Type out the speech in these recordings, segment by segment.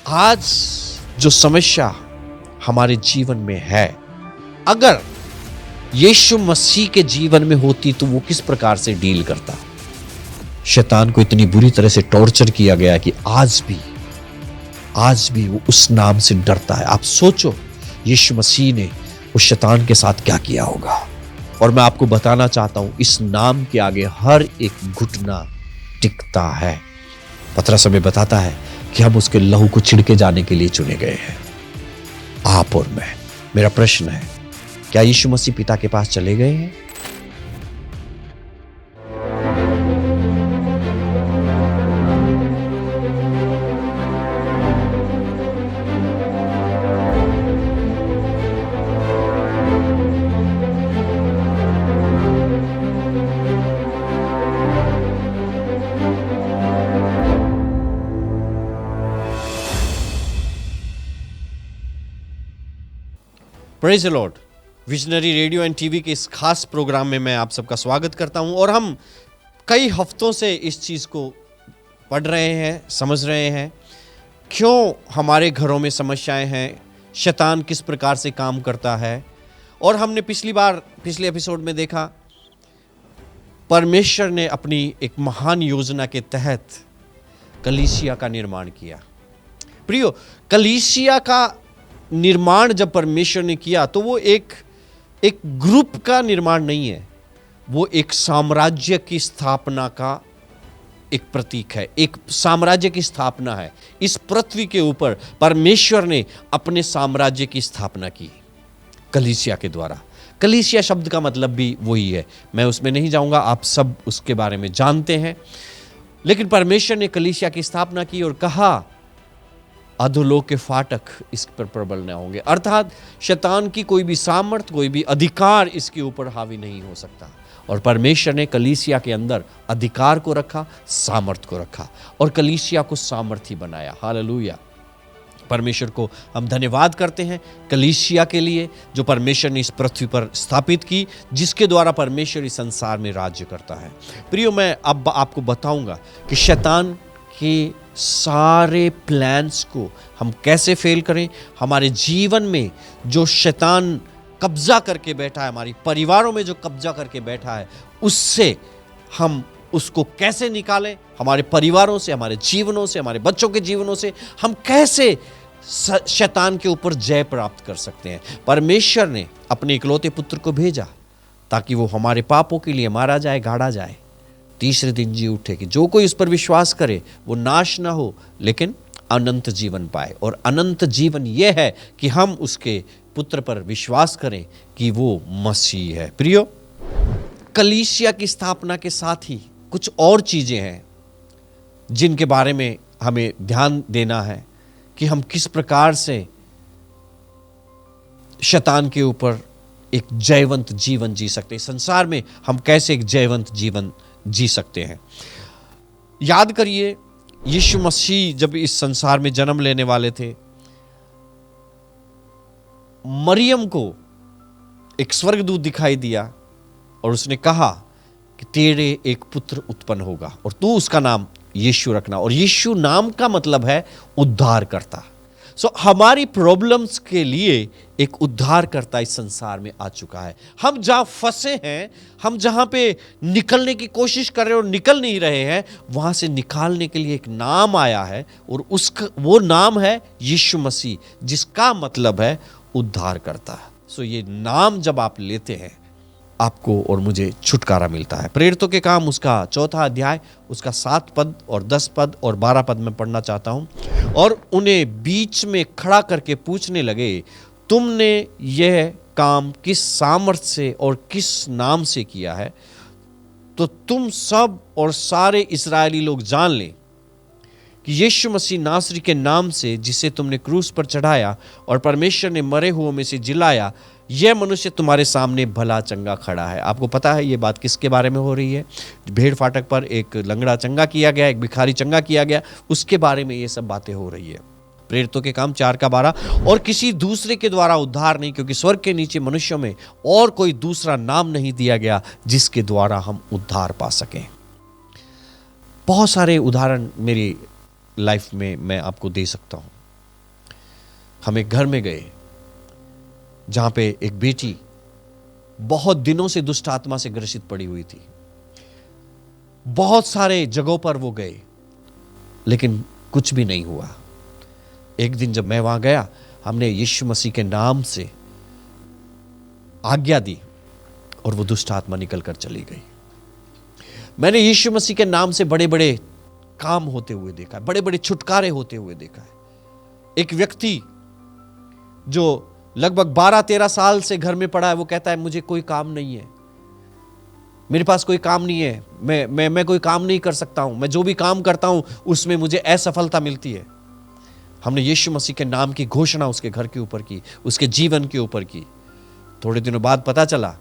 आज जो समस्या हमारे जीवन में है, अगर यीशु मसीह के जीवन में होती तो वो किस प्रकार से डील करता। शैतान को इतनी बुरी तरह से टॉर्चर किया गया कि आज भी वो उस नाम से डरता है। आप सोचो यीशु मसीह ने उस शैतान के साथ क्या किया होगा। और मैं आपको बताना चाहता हूं, इस नाम के आगे हर एक घुटना टिकता है। पतरस हमें बताता है कि हम उसके लहू को छिड़के जाने के लिए चुने गए हैं, आप और मैं। मेरा प्रश्न है, क्या यीशु मसीह पिता के पास चले गए हैं? Praise the Lord. Visionary radio and TV के इस खास प्रोग्राम में मैं आप सबका स्वागत करता हूं। और हम कई हफ्तों से इस चीज़ को पढ़ रहे हैं, समझ रहे हैं, क्यों हमारे घरों में समस्याएं हैं, शैतान किस प्रकार से काम करता है। और हमने पिछले एपिसोड में देखा, परमेश्वर ने अपनी एक महान योजना के तहत कलीसिया का निर्माण किया। प्रियो, कलीसिया का निर्माण जब परमेश्वर ने किया तो वो एक ग्रुप का निर्माण नहीं है, वो एक साम्राज्य की स्थापना का एक प्रतीक है। एक साम्राज्य की स्थापना है। इस पृथ्वी के ऊपर परमेश्वर ने अपने साम्राज्य की स्थापना की कलीसिया के द्वारा। कलीसिया शब्द का मतलब भी वही है, मैं उसमें नहीं जाऊंगा, आप सब उसके बारे में जानते हैं। लेकिन परमेश्वर ने कलीसिया की स्थापना की और कहा अधोलोक के फाटक इस पर प्रबल न होंगे, अर्थात शैतान की कोई भी सामर्थ, कोई भी अधिकार इसके ऊपर हावी नहीं हो सकता। और परमेश्वर ने कलीसिया के अंदर अधिकार को रखा, सामर्थ को रखा और कलीसिया को सामर्थी बनाया। हालेलुया। परमेश्वर को हम धन्यवाद करते हैं कलीसिया के लिए, जो परमेश्वर ने इस पृथ्वी पर स्थापित की, जिसके द्वारा परमेश्वर इस संसार में राज्य करता है। प्रियो, मैं अब आपको बताऊंगा कि शैतान के सारे प्लान्स को हम कैसे फेल करें। हमारे जीवन में जो शैतान कब्जा करके बैठा है, हमारी परिवारों में जो कब्जा करके बैठा है, उससे हम उसको कैसे निकालें। हमारे परिवारों से, हमारे जीवनों से, हमारे बच्चों के जीवनों से हम कैसे शैतान के ऊपर जय प्राप्त कर सकते हैं। परमेश्वर ने अपने इकलौते पुत्र को भेजा ताकि वो हमारे पापों के लिए मारा जाए, गाड़ा जाए, तीसरे दिन जी उठे, कि जो कोई उस पर विश्वास करे वो नाश ना हो लेकिन अनंत जीवन पाए। और अनंत जीवन यह है कि हम उसके पुत्र पर विश्वास करें कि वो मसीह है। प्रियो, कलीसिया की स्थापना के साथ ही कुछ और चीजें हैं जिनके बारे में हमें ध्यान देना है कि हम किस प्रकार से शैतान के ऊपर एक जयवंत जीवन जी सकते हैं। संसार में हम कैसे एक जयवंत जीवन जी सकते हैं। याद करिए, यीशु मसीह जब इस संसार में जन्म लेने वाले थे, मरियम को एक स्वर्गदूत दिखाई दिया और उसने कहा कि तेरे एक पुत्र उत्पन्न होगा और तू उसका नाम यीशु रखना। और यीशु नाम का मतलब है उद्धारकर्ता। हमारी प्रॉब्लम्स के लिए एक उद्धारकर्ता इस संसार में आ चुका है। हम जहां फंसे हैं, हम जहां पे निकलने की कोशिश कर रहे हैं और निकल नहीं रहे हैं, वहां से निकालने के लिए एक नाम आया है और वो नाम है यीशु मसीह, जिसका मतलब है उद्धारकर्ता। ये नाम जब आप लेते हैं, आपको और मुझे छुटकारा मिलता है। प्रेरितों के काम उसका 4 अध्याय, उसका 7 पद और 10 पद और 12 पद में पढ़ना चाहता हूं। और उन्हें बीच में खड़ा करके पूछने लगे, तुमने यह काम किस सामर्थ से और किस नाम से किया है? तो तुम सब और सारे इस्राएली लोग जान लें कि यीशु मसीह नासरी के नाम से, जिसे तुमने क्रूस पर चढ़ाया और परमेश्वर ने मरे हुओं में से जिलाया, यह मनुष्य तुम्हारे सामने भला चंगा खड़ा है। आपको पता है ये बात किसके बारे में हो रही है? भेड़ फाटक पर एक लंगड़ा चंगा किया गया, एक भिखारी चंगा किया गया, उसके बारे में ये सब बातें हो रही है। प्रेरितों के काम 4:12, और किसी दूसरे के द्वारा उद्धार नहीं, क्योंकि स्वर्ग के नीचे मनुष्यों में और कोई दूसरा नाम नहीं दिया गया जिसके द्वारा हम उद्धार पा सकें। बहुत सारे उदाहरण मेरी लाइफ में मैं आपको दे सकता हूं। हम एक घर में गए जहां पे एक बेटी बहुत दिनों से दुष्ट आत्मा से ग्रसित पड़ी हुई थी। बहुत सारे जगहों पर वो गए, लेकिन कुछ भी नहीं हुआ। एक दिन जब मैं वहां गया, हमने यीशु मसीह के नाम से आज्ञा दी और वो दुष्ट आत्मा निकल कर चली गई। मैंने यीशु मसीह के नाम से बड़े बड़े काम होते हुए देखा है, बड़े बड़े छुटकारे होते हुए देखा है। एक व्यक्ति जो लगभग 12-13 साल से घर में पड़ा है, वो कहता है मुझे कोई काम नहीं है, मेरे पास कोई काम नहीं है, मैं कोई काम नहीं कर सकता हूं, मैं जो भी काम करता हूं उसमें मुझे असफलता मिलती है। हमने यीशु मसीह के नाम की घोषणा उसके घर के ऊपर की, उसके जीवन के ऊपर की। थोड़े दिनों बाद पता चला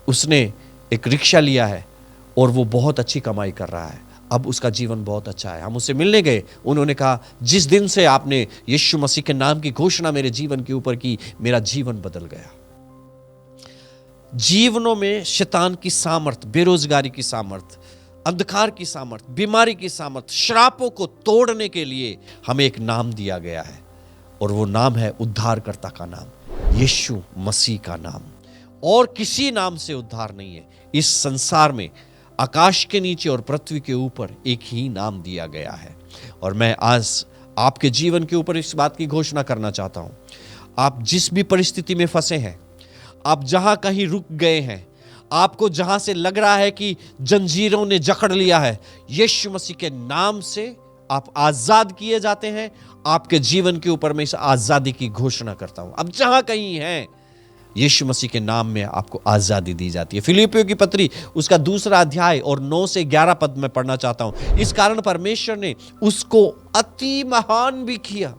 उसने एक रिक्शा लिया है और वो बहुत अच्छी कमाई कर रहा है। अब उसका जीवन बहुत अच्छा है। हम उससे मिलने गए, उन्होंने कहा जिस दिन से आपने यीशु मसीह के नाम की घोषणा मेरे जीवन के ऊपर की, मेरा जीवन बदल गया। जीवनों में शैतान की सामर्थ, बेरोजगारी की सामर्थ, अंधकार की सामर्थ, बीमारी की सामर्थ, श्रापों को तोड़ने के लिए हमें एक नाम दिया गया है और वो नाम है उद्धारकर्ता का नाम, यीशु मसीह का नाम। और किसी नाम से उद्धार नहीं है इस संसार में, आकाश के नीचे और पृथ्वी के ऊपर एक ही नाम दिया गया है। और मैं आज आपके जीवन के ऊपर इस बात की घोषणा करना चाहता हूं, आप जिस भी परिस्थिति में फंसे हैं, आप जहां कहीं रुक गए हैं, आपको जहां से लग रहा है कि जंजीरों ने जकड़ लिया है, यीशु मसीह के नाम से आप आजाद किए जाते हैं। आपके जीवन के ऊपर मैं इस आजादी की घोषणा करता हूं। अब जहां कहीं हैं, यीशु मसीह के नाम में आपको आजादी दी जाती है। फिलिप्पियों की पत्री उसका 2 अध्याय और 9 से 11 पद में पढ़ना चाहता हूं। इस कारण परमेश्वर ने उसको अति महान भी किया,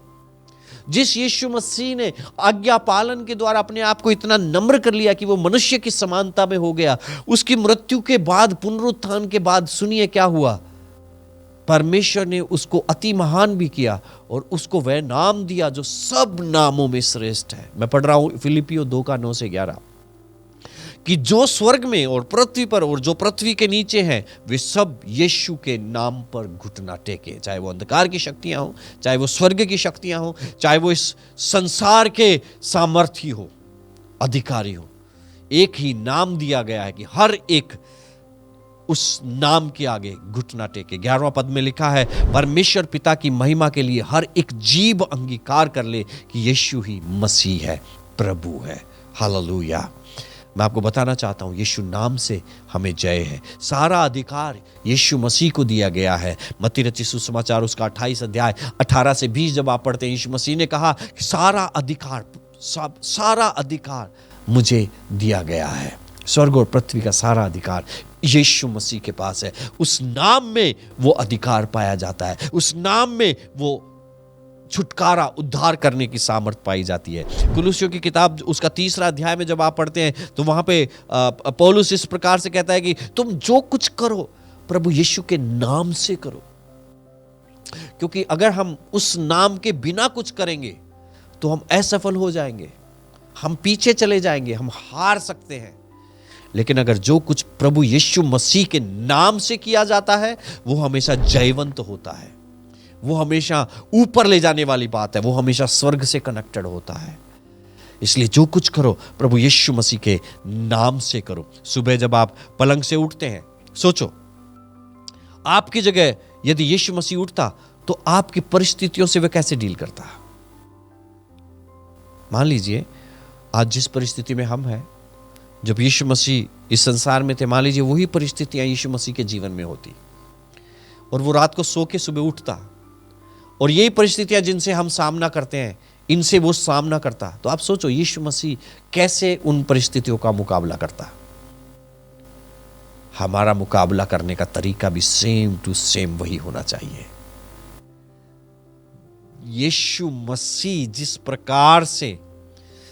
जिस यीशु मसीह ने आज्ञा पालन के द्वारा अपने आप को इतना नम्र कर लिया कि वो मनुष्य की समानता में हो गया। उसकी मृत्यु के बाद, पुनरुत्थान के बाद, सुनिए क्या हुआ, परमेश्वर ने उसको अति महान भी किया और उसको वह नाम दिया जो सब नामों में श्रेष्ठ है। मैं पढ़ रहा हूं फिलिपियों 2 का 9 से 11, कि जो स्वर्ग में और पृथ्वी पर और जो पृथ्वी के नीचे हैं, वे सब यीशु के नाम पर घुटना टेके। चाहे वो अंधकार की शक्तियां हो, चाहे वो स्वर्ग की शक्तियां हो, चाहे वो इस संसार के सामर्थी हो, अधिकारी हो, एक ही नाम दिया गया है कि हर एक उस नाम के आगे घुटना टेके। 11वां पद में लिखा है, परमेश्वर पिता की महिमा के लिए हर एक जीव अंगीकार कर ले कि यीशु ही मसीह है, प्रभु है। हालेलुया। मैं आपको बताना चाहता हूं, यीशु नाम से हमें जय है। सारा अधिकार यीशु मसीह को दिया गया है। मत्ती रचित सुसमाचार उसका 28 अध्याय 18 से 20 जब आप पढ़ते हैं, यीशु मसीह ने कहा कि सारा अधिकार मुझे दिया गया है। स्वर्ग और पृथ्वी का सारा अधिकार यीशु मसीह के पास है। उस नाम में वो अधिकार पाया जाता है, उस नाम में वो छुटकारा, उद्धार करने की सामर्थ पाई जाती है। कुलुस्सियों की किताब उसका 3 अध्याय में जब आप पढ़ते हैं तो वहां पे पौलुस इस प्रकार से कहता है कि तुम जो कुछ करो प्रभु यीशु के नाम से करो, क्योंकि अगर हम उस नाम के बिना कुछ करेंगे तो हम असफल हो जाएंगे, हम पीछे चले जाएंगे, हम हार सकते हैं। लेकिन अगर जो कुछ प्रभु यीशु मसीह के नाम से किया जाता है वो हमेशा जयवंत होता है, वो हमेशा ऊपर ले जाने वाली बात है, वो हमेशा स्वर्ग से कनेक्टेड होता है। इसलिए जो कुछ करो प्रभु यीशु मसीह के नाम से करो। सुबह जब आप पलंग से उठते हैं, सोचो आपकी जगह यदि यीशु मसीह उठता तो आपकी परिस्थितियों से वह कैसे डील करता। मान लीजिए आज जिस परिस्थिति में हम हैं, जब यीशु मसीह इस संसार में थे, मान लीजिए वही परिस्थितियां यीशु मसीह के जीवन में होती और वो रात को सो के सुबह उठता और यही परिस्थितियां जिनसे हम सामना करते हैं इनसे वो सामना करता, तो आप सोचो यीशु मसीह कैसे उन परिस्थितियों का मुकाबला करता। हमारा मुकाबला करने का तरीका भी सेम टू सेम वही होना चाहिए। यीशु मसीह जिस प्रकार से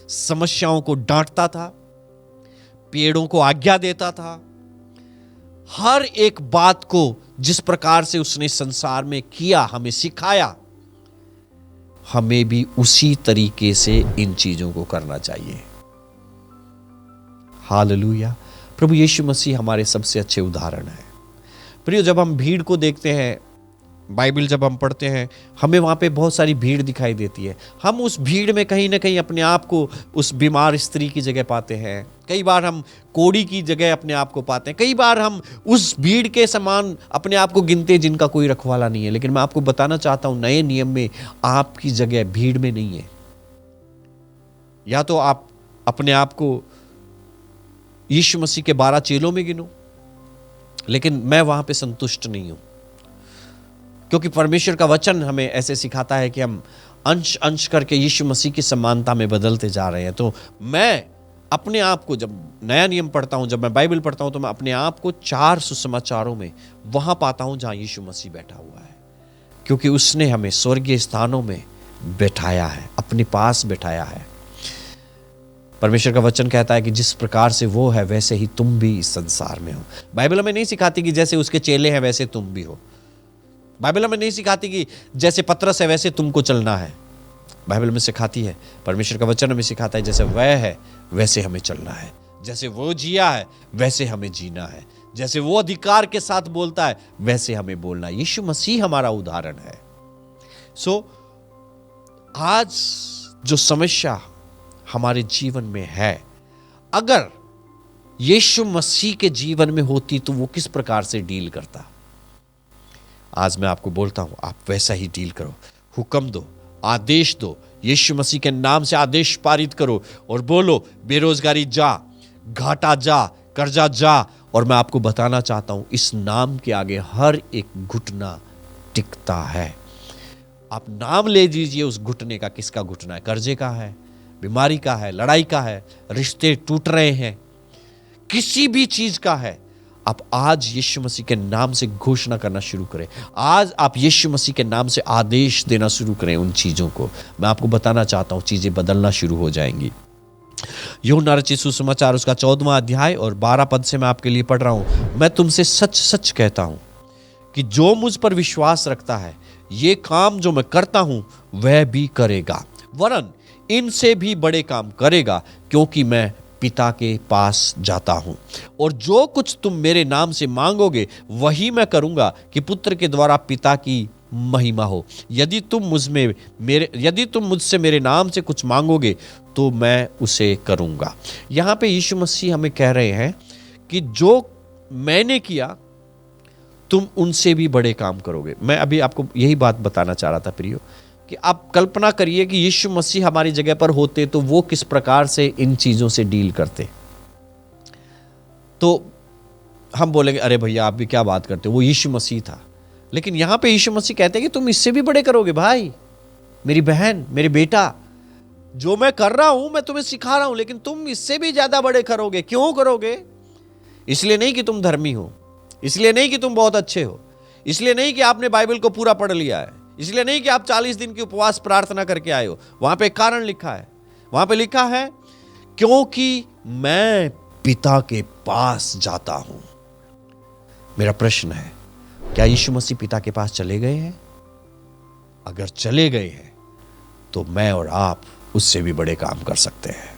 समस्याओं को डांटता था, पेड़ों को आज्ञा देता था, हर एक बात को जिस प्रकार से उसने संसार में किया, हमें सिखाया, हमें भी उसी तरीके से इन चीजों को करना चाहिए। हालेलुया। प्रभु यीशु मसीह हमारे सबसे अच्छे उदाहरण है। प्रियो, जब हम भीड़ को देखते हैं बाइबल जब हम पढ़ते हैं, हमें वहाँ पे बहुत सारी भीड़ दिखाई देती है। हम उस भीड़ में कहीं ना कहीं अपने आप को उस बीमार स्त्री की जगह पाते हैं। कई बार हम कोढ़ी की जगह अपने आप को पाते हैं। कई बार हम उस भीड़ के समान अपने आप को गिनते हैं जिनका कोई रखवाला नहीं है। लेकिन मैं आपको बताना चाहता हूँ, नए नियम में आपकी जगह भीड़ में नहीं है। या तो आप अपने आप को यीशु मसीह के 12 चेलों में गिनो, लेकिन मैं वहां पे संतुष्ट नहीं हूं, क्योंकि परमेश्वर का वचन हमें ऐसे सिखाता है कि हम अंश अंश करके यीशु मसीह की समानता में बदलते जा रहे हैं। तो मैं अपने आप को, जब नया नियम पढ़ता हूं, जब मैं बाइबल पढ़ता हूं, तो मैं अपने आप को 4 सुसमाचारों में वहां पाता हूं जहां यीशु मसीह बैठा हुआ है, क्योंकि उसने हमें स्वर्गीय स्थानों में बैठाया है, अपने पास बैठाया है। परमेश्वर का वचन कहता है कि जिस प्रकार से वो है वैसे ही तुम भी इस संसार में हो। बाइबल हमें नहीं सिखाती कि जैसे उसके चेले हैं वैसे तुम भी हो। बाइबल हमें नहीं सिखाती कि जैसे पतरस है वैसे तुमको चलना है। बाइबल में सिखाती है, परमेश्वर का वचन हमें सिखाता है, जैसे वह है वैसे हमें चलना है, जैसे वो जिया है वैसे हमें जीना है, जैसे वो अधिकार के साथ बोलता है वैसे हमें बोलना है। यीशु मसीह हमारा उदाहरण है। आज जो समस्या हमारे जीवन में है, अगर यीशु मसीह के जीवन में होती तो वो किस प्रकार से डील करता। आज मैं आपको बोलता हूं, आप वैसा ही डील करो। हुक्म दो, आदेश दो, यीशु मसीह के नाम से आदेश पारित करो और बोलो, बेरोजगारी जा, घाटा जा, कर्जा जा। और मैं आपको बताना चाहता हूं, इस नाम के आगे हर एक घुटना टिकता है। आप नाम ले लीजिए उस घुटने का, किसका घुटना है? कर्जे का है, बीमारी का है, लड़ाई का है, रिश्ते टूट रहे हैं, किसी भी चीज का है। आप आज यीशु मसीह के नाम से घोषणा करना शुरू करें। आज आप यीशु मसीह के नाम से आदेश देना शुरू करें उन चीजों को। मैं आपको बताना चाहता हूं, चीजें बदलना शुरू हो जाएंगी। यूहन्ना रचित सुसमाचार उसका 14वां अध्याय और 12 पद से मैं आपके लिए पढ़ रहा हूं। मैं तुमसे सच सच कहता हूं कि जो मुझ पर विश्वास रखता है, ये काम जो मैं करता हूं वह भी करेगा, वरन इनसे भी बड़े काम करेगा, क्योंकि मैं पिता के पास जाता हूं। और जो कुछ तुम मेरे नाम से मांगोगे वही मैं करूंगा, कि पुत्र के द्वारा पिता की महिमा हो। यदि तुम मुझसे मेरे नाम से कुछ मांगोगे तो मैं उसे करूंगा। यहां पे यीशु मसीह हमें कह रहे हैं कि जो मैंने किया तुम उनसे भी बड़े काम करोगे। मैं अभी आपको यही बात बताना चाह रहा था प्रियो, कि आप कल्पना करिए कि यीशु मसीह हमारी जगह पर होते तो वो किस प्रकार से इन चीजों से डील करते। तो हम बोलेंगे, अरे भैया आप भी क्या बात करते हो, वो यीशु मसीह था। लेकिन यहां पे यीशु मसीह कहते हैं कि तुम इससे भी बड़े करोगे। भाई, मेरी बहन, मेरे बेटा, जो मैं कर रहा हूं मैं तुम्हें सिखा रहा हूं, लेकिन तुम इससे भी ज्यादा बड़े करोगे। क्यों करोगे? इसलिए नहीं कि तुम धर्मी हो, इसलिए नहीं कि तुम बहुत अच्छे हो, इसलिए नहीं कि आपने बाइबल को पूरा पढ़ लिया है, इसलिए नहीं कि आप 40 दिन की उपवास प्रार्थना करके आए हो। वहां पे एक कारण लिखा है, वहां पे लिखा है, क्योंकि मैं पिता के पास जाता हूं। मेरा प्रश्न है, क्या यीशु मसीह पिता के पास चले गए हैं? अगर चले गए हैं तो मैं और आप उससे भी बड़े काम कर सकते हैं।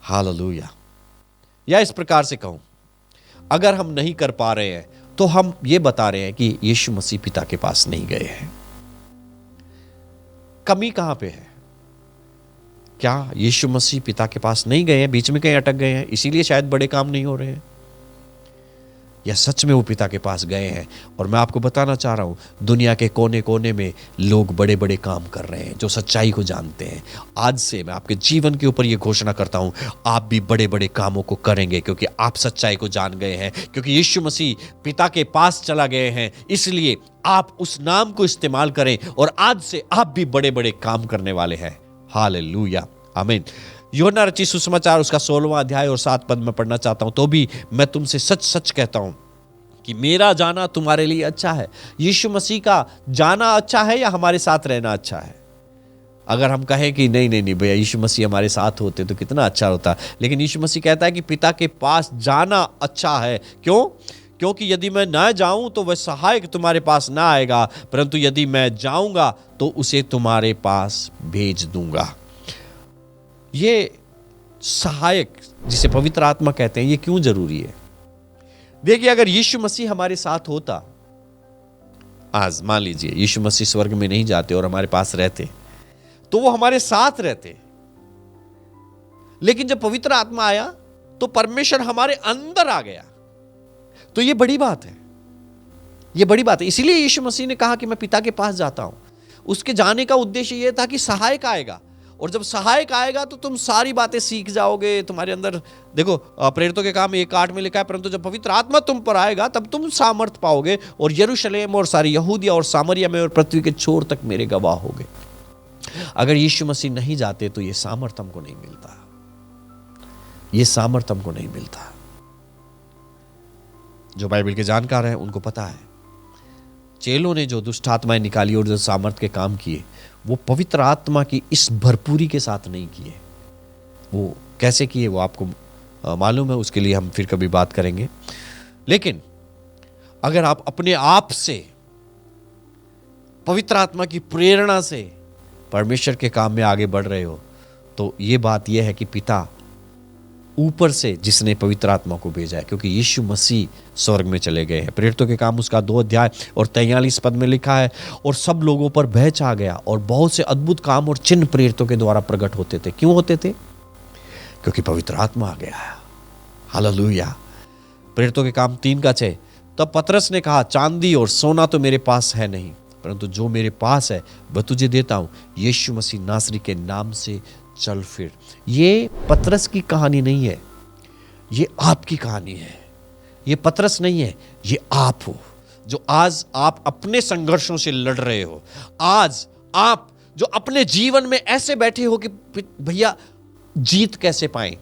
हालेलुया। या इस प्रकार से कहूं, अगर हम नहीं कर पा रहे हैं तो हम ये बता रहे हैं कि यीशु मसीह पिता के पास नहीं गए हैं। कमी कहां पे है? क्या यीशु मसीह पिता के पास नहीं गए हैं, बीच में कहीं अटक गए हैं, इसीलिए शायद बड़े काम नहीं हो रहे हैं? या सच में वो पिता के पास गए हैं? और मैं आपको बताना चाह रहा हूं, दुनिया के कोने कोने में लोग बड़े बड़े काम कर रहे हैं जो सच्चाई को जानते हैं। आज से मैं आपके जीवन के ऊपर ये घोषणा करता हूं, आप भी बड़े बड़े कामों को करेंगे, क्योंकि आप सच्चाई को जान गए हैं, क्योंकि यीशु मसीह पिता के पास चला गए हैं। इसलिए आप उस नाम को इस्तेमाल करें और आज से आप भी बड़े बड़े काम करने वाले हैं। हालेलुया, आमीन। यूहन्ना रचित सुसमाचार उसका 16वां अध्याय और 7 पद में पढ़ना चाहता हूं। तो भी मैं तुमसे सच सच कहता हूं कि मेरा जाना तुम्हारे लिए अच्छा है। यीशु मसीह का जाना अच्छा है या हमारे साथ रहना अच्छा है? अगर हम कहें कि नहीं नहीं नहीं भैया, यीशु मसीह हमारे साथ होते तो कितना अच्छा होता, लेकिन यीशु मसीह कहता है कि पिता के पास जाना अच्छा है। क्यों? क्योंकि यदि मैं ना जाऊं तो वह सहायक तुम्हारे पास ना आएगा, परंतु यदि मैं जाऊंगा तो उसे तुम्हारे पास भेज दूंगा। ये सहायक, जिसे पवित्र आत्मा कहते हैं, ये क्यों जरूरी है? देखिए, अगर यीशु मसीह हमारे साथ होता आज मान लीजिए यीशु मसीह स्वर्ग में नहीं जाते और हमारे पास रहते, तो वो हमारे साथ रहते। लेकिन जब पवित्र आत्मा आया तो परमेश्वर हमारे अंदर आ गया। तो ये बड़ी बात है, ये बड़ी बात है। इसीलिए यीशु मसीह ने कहा कि मैं पिता के पास जाता हूं। उसके जाने का उद्देश्य यह था कि सहायक आएगा, और जब सहायक आएगा तो तुम सारी बातें सीख जाओगे। तुम्हारे अंदर देखो, प्रेरितों के काम 1:8 में लिखा है, परंतु जब पवित्र आत्मा तुम पर आएगा तब तुम सामर्थ पाओगे और यरूशलेम और सारी यहूदिया और सामरिया में और पृथ्वी के छोर तक मेरे गवाह होगे। अगर यीशु मसीह नहीं जाते तो ये सामर्थ हमको नहीं मिलता, ये सामर्थ हमको नहीं मिलता। जो बाइबल के जानकार हैं उनको पता है, चेलों ने जो दुष्ट आत्माएं निकाली और जो सामर्थ के काम किए, वो पवित्र आत्मा की इस भरपूरी के साथ नहीं किए। वो कैसे किए वो आपको मालूम है, उसके लिए हम फिर कभी बात करेंगे। लेकिन अगर आप अपने आप से पवित्र आत्मा की प्रेरणा से परमेश्वर के काम में आगे बढ़ रहे हो, तो ये बात यह है कि पिता ऊपर से जिसने पवित्र आत्मा को भेजा है, क्योंकि यीशु मसीह स्वर्ग में चले गए हैं। प्रेरितों के काम उसका 2 अध्याय और 43 पद में लिखा है, और सब लोगों पर भय छा गया और बहुत से अद्भुत काम और चिन्ह प्रेरितों के द्वारा प्रकट होते थे। क्यों होते थे? क्योंकि पवित्र आत्मा आ गया है। हालेलुया। प्रेरितों के काम 3:6, तब पतरस ने कहा, चांदी और सोना तो मेरे पास है नहीं, परंतु जो मेरे पास है वह तुझे देता हूं। यीशु मसीह नासरी के नाम से चल फिर। ये पतरस की कहानी नहीं है, ये आपकी कहानी है। ये पतरस नहीं है, ये आप हो, जो आज आप अपने संघर्षों से लड़ रहे हो। आज आप जो अपने जीवन में ऐसे बैठे हो कि भैया जीत कैसे पाएं,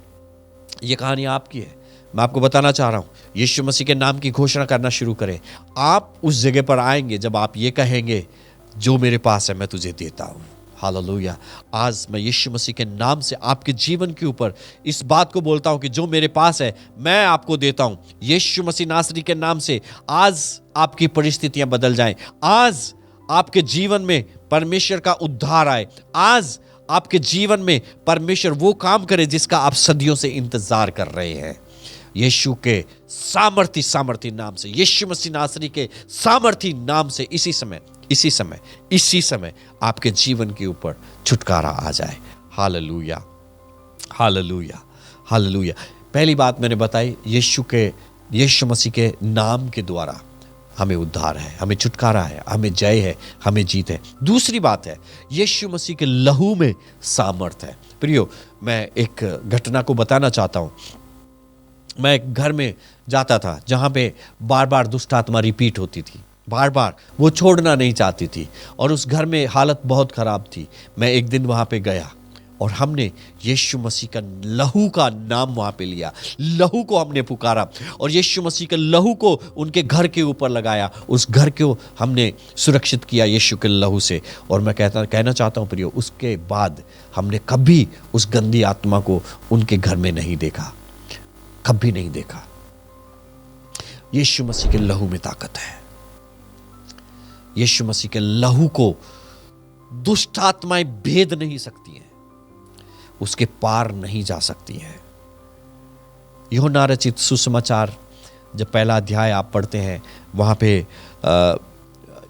ये कहानी आपकी है। मैं आपको बताना चाह रहा हूं, यीशु मसीह के नाम की घोषणा करना शुरू करें। आप उस जगह पर आएंगे जब आप ये कहेंगे, जो मेरे पास है मैं तुझे देता हूं। हालेलुया। आज मैं यीशु मसीह के नाम से आपके जीवन के ऊपर इस बात को बोलता हूं कि जो मेरे पास है मैं आपको देता हूं। यीशु मसीह नासरी के नाम से आज आपकी परिस्थितियां बदल जाएं। आज आपके जीवन में परमेश्वर का उद्धार आए। आज आपके जीवन में परमेश्वर वो काम करे जिसका आप सदियों से इंतजार कर रहे हैं। यीशु के सामर्थी नाम से, यीशु मसीह नासरी के सामर्थी नाम से इसी समय आपके जीवन के ऊपर छुटकारा आ जाए। Hallelujah, hallelujah, hallelujah. पहली बात मैंने बताई, यीशु मसीह के नाम के द्वारा हमें उद्धार है, हमें छुटकारा है, हमें जय है, हमें जीत है। दूसरी बात है, यीशु मसीह के लहू में सामर्थ है। प्रियो, मैं एक घटना को बताना चाहता हूं। मैं एक घर में जाता था जहां पे बार बार दुष्ट आत्मा रिपीट होती थी, बार बार वो छोड़ना नहीं चाहती थी, और उस घर में हालत बहुत खराब थी। मैं एक दिन वहां पे गया और हमने यीशु मसीह का लहू का नाम वहां पे लिया, लहू को हमने पुकारा और यीशु मसीह के लहू को उनके घर के ऊपर लगाया। उस घर को हमने सुरक्षित किया यीशु के लहू से। और मैं कहना चाहता हूं प्रियो, उसके बाद हमने कभी उस गंदी आत्मा को उनके घर में नहीं देखा, कभी नहीं देखा। यीशु मसीह के लहू में ताकत है। यीशु मसीह के लहू को दुष्ट आत्माएं भेद नहीं सकती हैं, उसके पार नहीं जा सकती हैं। यूहन्ना रचित सुसमाचार जब पहला अध्याय आप पढ़ते हैं, वहां पे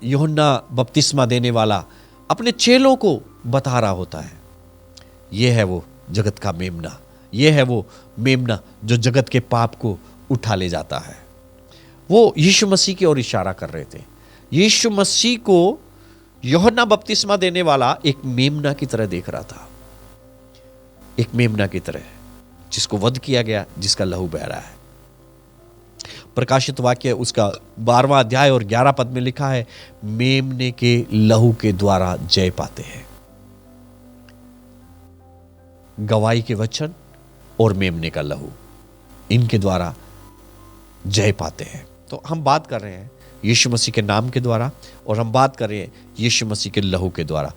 यूहन्ना बपतिस्मा देने वाला अपने चेलों को बता रहा होता है, यह है वो जगत का मेमना, यह है वो मेमना जो जगत के पाप को उठा ले जाता है। वो यीशु मसीह की ओर इशारा कर रहे थे। यीशु मसीह को यूहन्ना बपतिस्मा देने वाला एक मेमना की तरह देख रहा था, एक मेमना की तरह जिसको वध किया गया, जिसका लहू बह रहा है। प्रकाशित वाक्य उसका 12वां अध्याय और 11 पद में लिखा है, मेमने के लहू के द्वारा जय पाते हैं। गवाही के वचन और मेमने का लहू, इनके द्वारा जय पाते हैं। तो हम बात कर रहे हैं यीशु मसीह के नाम के द्वारा, और हम बात कर रहे हैं यीशु मसीह के लहू के द्वारा।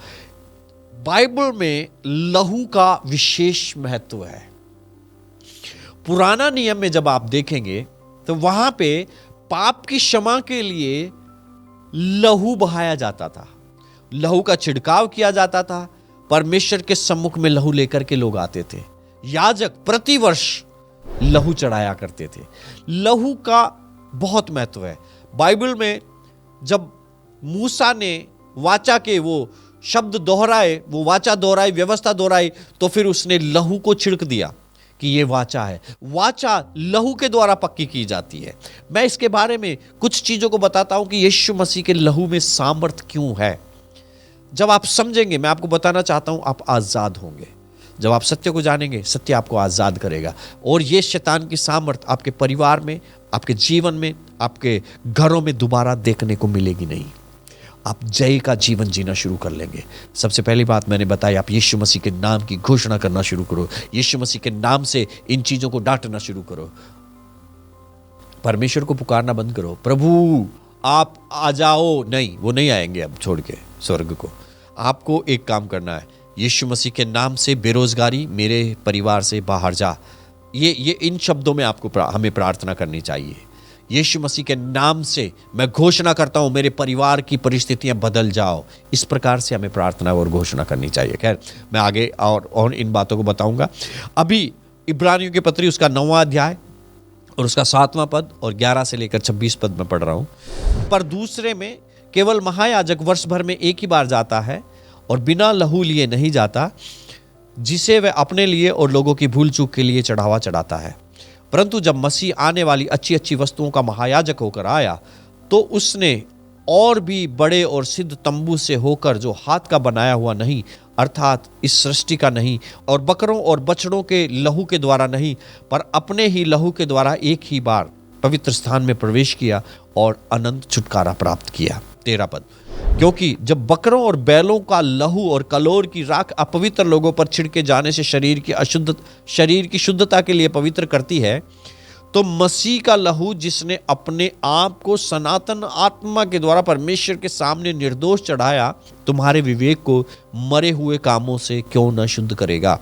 बाइबल में लहू का विशेष महत्व है। पुराना नियम में जब आप देखेंगे तो वहां पे पाप की क्षमा के लिए लहू बहाया जाता था, लहू का छिड़काव किया जाता था। परमेश्वर के सम्मुख में लहू लेकर के लोग आते थे। याजक प्रतिवर्ष लहू चढ़ाया करते थे। लहू का बहुत महत्व है। बाइबल में जब मूसा ने वाचा के वो शब्द दोहराए, वो वाचा दोहराई, व्यवस्था दोहराई, तो फिर उसने लहू को छिड़क दिया कि ये वाचा है। वाचा लहू के द्वारा पक्की की जाती है। मैं इसके बारे में कुछ चीजों को बताता हूं कि यीशु मसीह के लहू में सामर्थ क्यों है। जब आप समझेंगे, मैं आपको बताना चाहता हूं, आप आजाद होंगे। जब आप सत्य को जानेंगे, सत्य आपको आजाद करेगा। और ये शैतान की सामर्थ आपके परिवार में, आपके जीवन में, आपके घरों में दोबारा देखने को मिलेगी नहीं। आप जय का जीवन जीना शुरू कर लेंगे। सबसे पहली बात मैंने बताई, आप यीशु मसीह के नाम की घोषणा करना शुरू करो। यीशु मसीह के नाम से इन चीजों को डांटना शुरू करो। परमेश्वर को पुकारना बंद करो, प्रभु आप आ जाओ। नहीं, वो नहीं आएंगे अब छोड़ के स्वर्ग को। आपको एक काम करना है, यीशु मसीह के नाम से बेरोजगारी मेरे परिवार से बाहर जा। ये इन शब्दों में आपको हमें प्रार्थना करनी चाहिए। यीशु मसीह के नाम से मैं घोषणा करता हूं, मेरे परिवार की परिस्थितियां बदल जाओ। इस प्रकार से हमें प्रार्थना और घोषणा करनी चाहिए। खैर, मैं आगे और इन बातों को बताऊंगा। अभी इब्रानियों की पत्री उसका 9वां अध्याय और उसका 7वां पद और 11 से लेकर 26 पद में पढ़ रहा हूं। पर दूसरे में केवल महायाजक वर्ष भर में एक ही बार जाता है और बिना लहू लिए नहीं जाता, जिसे वह अपने लिए और लोगों की भूल चूक के लिए चढ़ावा चढ़ाता है। परंतु जब मसीह आने वाली अच्छी अच्छी वस्तुओं का महायाजक होकर आया, तो उसने और भी बड़े और सिद्ध तंबू से होकर, जो हाथ का बनाया हुआ नहीं, अर्थात इस सृष्टि का नहीं, और बकरों और बछड़ों के लहू के द्वारा नहीं, पर अपने ही लहू के द्वारा एक ही बार पवित्र स्थान में प्रवेश किया और अनंत छुटकारा प्राप्त किया। 13 पद, क्योंकि जब बकरों और बैलों का लहू और कलोर की राख अपवित्र लोगों पर छिड़के जाने से शरीर की शुद्धता के लिए पवित्र करती है, तो मसीह का लहू, जिसने अपने आप को सनातन आत्मा के द्वारा परमेश्वर के सामने निर्दोष चढ़ाया, तुम्हारे विवेक को मरे हुए कामों से क्यों न शुद्ध करेगा,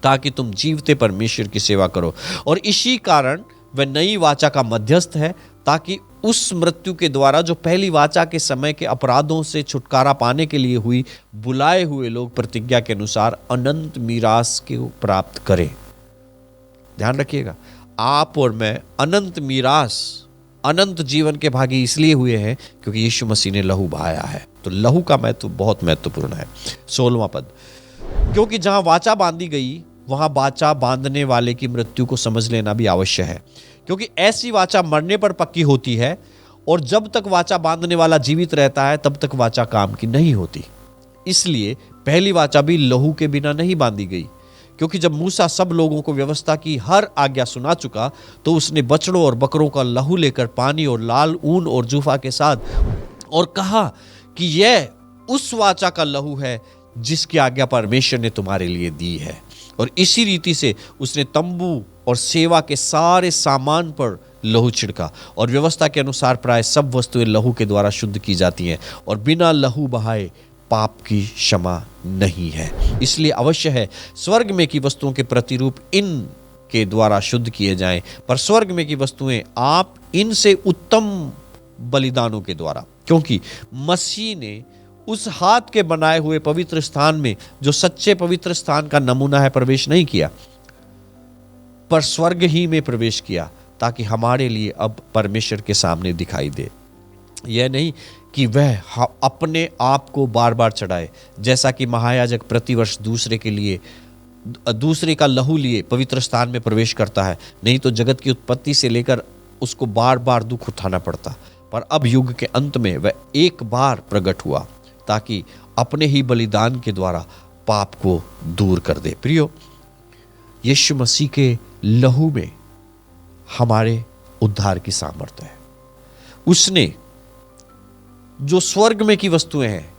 ताकि तुम जीवते परमेश्वर की सेवा करो। और इसी कारण वह नई वाचा का मध्यस्थ है, ताकि उस मृत्यु के द्वारा जो पहली वाचा के समय के अपराधों से छुटकारा पाने के लिए हुई, बुलाए हुए लोग प्रतिज्ञा के अनुसार अनंत मीरास को प्राप्त करें। ध्यान रखिएगा, आप और मैं अनंत मीरास, अनंत जीवन के भागी इसलिए हुए हैं क्योंकि यीशु मसीह ने लहू बहाया है। तो लहू का महत्व बहुत महत्वपूर्ण है। 16वां पद, क्योंकि जहां वाचा बांधी गई, वहां वाचा बांधने वाले की मृत्यु को समझ लेना भी आवश्यक है, क्योंकि ऐसी वाचा मरने पर पक्की होती है, और जब तक वाचा बांधने वाला जीवित रहता है तब तक वाचा काम की नहीं होती। इसलिए पहली वाचा भी लहू के बिना नहीं बांधी गई, क्योंकि जब मूसा सब लोगों को व्यवस्था की हर आज्ञा सुना चुका, तो उसने बछड़ों और बकरों का लहू लेकर पानी और लाल ऊन और जूफा के साथ और कहा कि यह उस वाचा का लहू है जिसकी आज्ञा परमेश्वर ने तुम्हारे लिए दी है। और इसी रीति से उसने तंबू और सेवा के सारे सामान पर लहू छिड़का, और व्यवस्था के अनुसार प्राय सब वस्तुएं लहू के द्वारा शुद्ध की जाती हैं, और बिना लहू बहाए पाप की क्षमा नहीं है। इसलिए अवश्य है स्वर्ग में की वस्तुओं के प्रतिरूप इन के द्वारा शुद्ध किए जाएं, पर स्वर्ग में की वस्तुएं आप इनसे उत्तम बलिदानों के द्वारा, क्योंकि मसीह ने उस हाथ के बनाए हुए पवित्र स्थान में, जो सच्चे पवित्र स्थान का नमूना है, प्रवेश नहीं किया, पर स्वर्ग ही में प्रवेश किया, ताकि हमारे लिए अब परमेश्वर के सामने दिखाई दे। यह नहीं कि वह अपने आप को बार बार चढ़ाए, जैसा कि महायाजक प्रतिवर्ष दूसरे का लहू लिए पवित्र स्थान में प्रवेश करता है, नहीं तो जगत की उत्पत्ति से लेकर उसको बार बार दुख उठाना पड़ता। पर अब युग के अंत में वह एक बार प्रकट हुआ, ताकि अपने ही बलिदान के द्वारा पाप को दूर कर दे। प्रियो, यीशु मसीह के लहू में हमारे उद्धार की सामर्थ्य है। उसने जो स्वर्ग में की वस्तुएं हैं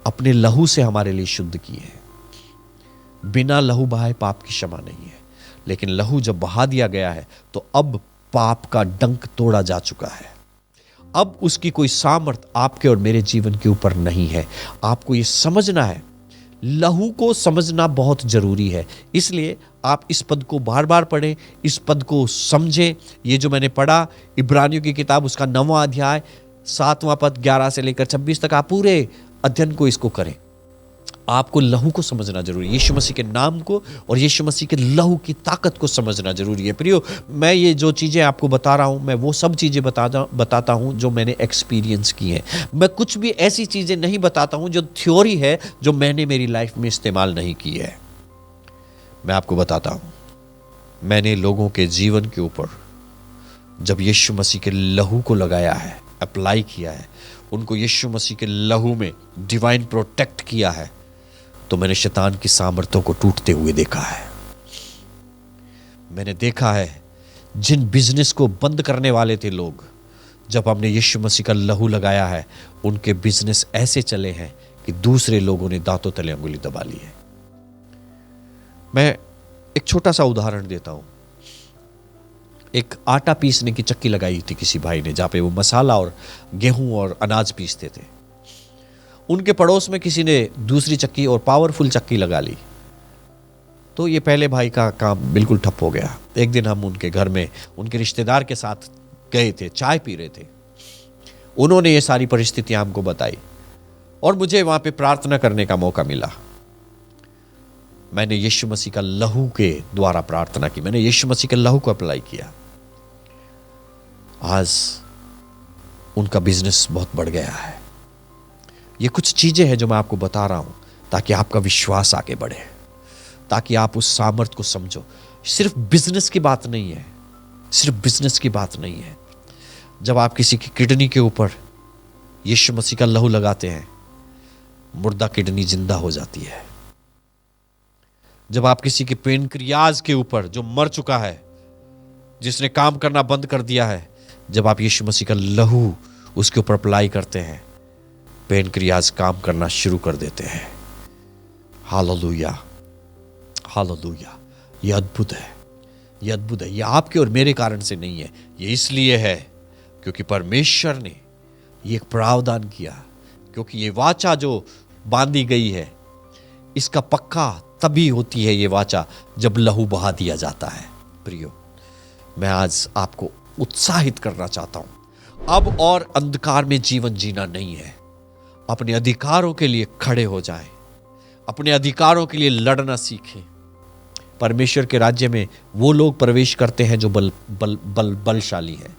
अपने लहू से हमारे लिए शुद्ध की है। बिना लहू बहाए पाप की क्षमा नहीं है, लेकिन लहू जब बहा दिया गया है तो अब पाप का डंक तोड़ा जा चुका है। अब उसकी कोई सामर्थ आपके और मेरे जीवन के ऊपर नहीं है। आपको यह समझना है, लहू को समझना बहुत जरूरी है। इसलिए आप इस पद को बार बार पढ़ें, इस पद को समझें। ये जो मैंने पढ़ा इब्रानियों की किताब उसका 9वां अध्याय 7वां पद 11 से लेकर 26 तक, आप पूरे अध्ययन को इसको करें। आपको लहू को समझना जरूरी है, यीशु मसीह के नाम को और यीशु मसीह के लहू की ताकत को समझना जरूरी है। प्रियो, मैं ये जो चीज़ें आपको बता रहा हूँ, मैं वो सब चीज़ें बताता हूँ जो मैंने एक्सपीरियंस की हैं। मैं कुछ भी ऐसी चीज़ें नहीं बताता हूँ जो थ्योरी है, जो मैंने मेरी लाइफ में इस्तेमाल नहीं की है। मैं आपको बताता हूँ, मैंने लोगों के जीवन के ऊपर जब यीशु मसीह के लहू को लगाया है, अप्लाई किया है, उनको यीशु मसीह के लहू में डिवाइन प्रोटेक्ट किया है, तो मैंने शैतान की सामर्थ्यों को टूटते हुए देखा है। मैंने देखा है जिन बिजनेस को बंद करने वाले थे लोग, जब हमने यीशु मसीह का लहू लगाया है, उनके बिजनेस ऐसे चले हैं कि दूसरे लोगों ने दांतों तले अंगुली दबा ली है। मैं एक छोटा सा उदाहरण देता हूं। एक आटा पीसने की चक्की लगाई थी किसी भाई ने, जहां पे वो मसाला और गेहूं और अनाज पीसते थे। उनके पड़ोस में किसी ने दूसरी चक्की और पावरफुल चक्की लगा ली, तो ये पहले भाई का काम बिल्कुल ठप हो गया। एक दिन हम उनके घर में उनके रिश्तेदार के साथ गए थे, चाय पी रहे थे। उन्होंने ये सारी परिस्थितियां हमको बताई और मुझे वहां पे प्रार्थना करने का मौका मिला। मैंने यीशु मसीह का लहू के द्वारा प्रार्थना की, मैंने यीशु मसीह के लहू को अप्लाई किया। आज उनका बिजनेस बहुत बढ़ गया है। ये कुछ चीजें हैं जो मैं आपको बता रहा हूं ताकि आपका विश्वास आगे बढ़े, ताकि आप उस सामर्थ को समझो। सिर्फ बिजनेस की बात नहीं है, सिर्फ बिजनेस की बात नहीं है। जब आप किसी की किडनी के ऊपर यीशु मसीह का लहू लगाते हैं, मुर्दा किडनी जिंदा हो जाती है। जब आप किसी के पेनक्रियाज के ऊपर, जो मर चुका है, जिसने काम करना बंद कर दिया है, जब आप यीशु मसीह का लहू उसके ऊपर अप्लाई करते हैं, पेनक्रियाज काम करना शुरू कर देते हैं। Hallelujah, hallelujah. यह अद्भुत है, यह अद्भुत है। यह आपके और मेरे कारण से नहीं है, यह इसलिए है क्योंकि परमेश्वर ने ये एक प्रावधान किया, क्योंकि ये वाचा जो बांधी गई है, इसका पक्का तभी होती है ये वाचा जब लहू बहा दिया जाता है। प्रियो, मैं आज आपको उत्साहित करना चाहता हूं, अब और अंधकार में जीवन जीना नहीं है। अपने अधिकारों के लिए खड़े हो जाएं, अपने अधिकारों के लिए लड़ना सीखें। परमेश्वर के राज्य में वो लोग प्रवेश करते हैं जो बलशाली हैं।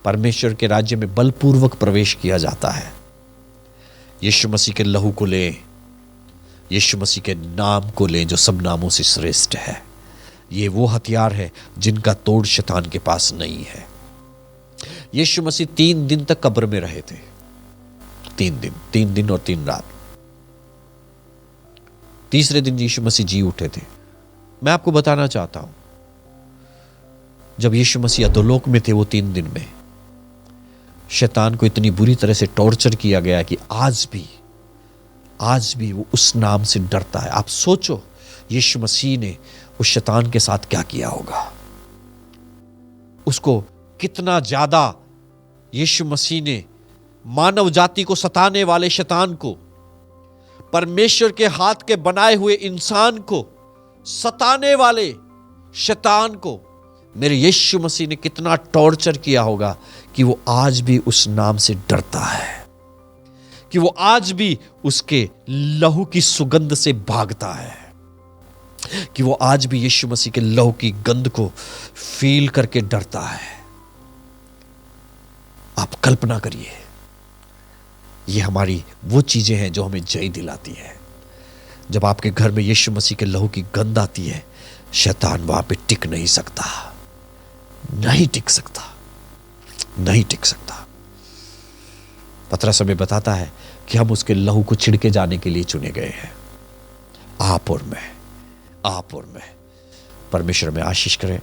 परमेश्वर के राज्य में बलपूर्वक प्रवेश किया जाता है। यीशु मसीह के लहू को लें, यीशु मसीह के नाम को लें जो सब नामों से श्रेष्ठ है। ये वो हथियार है जिनका तोड़ शैतान के पास नहीं है। यीशु मसीह 3 दिन तक कब्र में रहे थे। 3 दिन और 3 रात। तीसरे दिन यीशु मसीह जी उठे थे। मैं आपको बताना चाहता हूं, जब यीशु मसीह अधोलोक में थे, वो 3 दिन में शैतान को इतनी बुरी तरह से टॉर्चर किया गया कि आज भी वो उस नाम से डरता है। आप सोचो यीशु मसीह ने उस शैतान के साथ क्या किया होगा, उसको कितना ज्यादा यीशु मसीह ने मानव जाति को सताने वाले शैतान को, परमेश्वर के हाथ के बनाए हुए इंसान को सताने वाले शैतान को मेरे यीशु मसीह ने कितना टॉर्चर किया होगा कि वो आज भी उस नाम से डरता है, कि वो आज भी उसके लहू की सुगंध से भागता है, कि वो आज भी यीशु मसीह के लहू की गंध को फील करके डरता है। आप कल्पना करिए, ये हमारी वो चीजें हैं जो हमें जय दिलाती है। जब आपके घर में यीशु मसीह के लहू की गंध आती है, शैतान वहां पे टिक नहीं सकता, नहीं टिक सकता, नहीं टिक सकता। पतरस हमें बताता है कि हम उसके लहू को छिड़के जाने के लिए चुने गए हैं। आप और मैं। परमेश्वर में आशीष करें।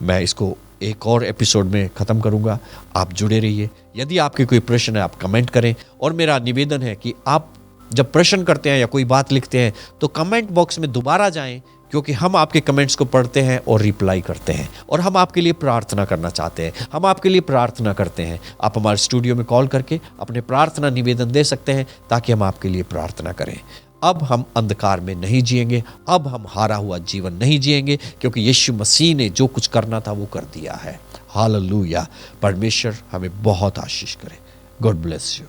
मैं इसको एक और एपिसोड में ख़त्म करूंगा। आप जुड़े रहिए। यदि आपके कोई प्रश्न है, आप कमेंट करें। और मेरा निवेदन है कि आप जब प्रश्न करते हैं या कोई बात लिखते हैं तो कमेंट बॉक्स में दोबारा जाएं, क्योंकि हम आपके कमेंट्स को पढ़ते हैं और रिप्लाई करते हैं, और हम आपके लिए प्रार्थना करना चाहते हैं। हम आपके लिए प्रार्थना करते हैं। आप हमारे स्टूडियो में कॉल करके अपने प्रार्थना निवेदन दे सकते हैं ताकि हम आपके लिए प्रार्थना करें। अब हम अंधकार में नहीं जिएंगे, अब हम हारा हुआ जीवन नहीं जिएंगे, क्योंकि यीशु मसीह ने जो कुछ करना था वो कर दिया है। हालेलुया। परमेश्वर हमें बहुत आशीष करे। God bless you.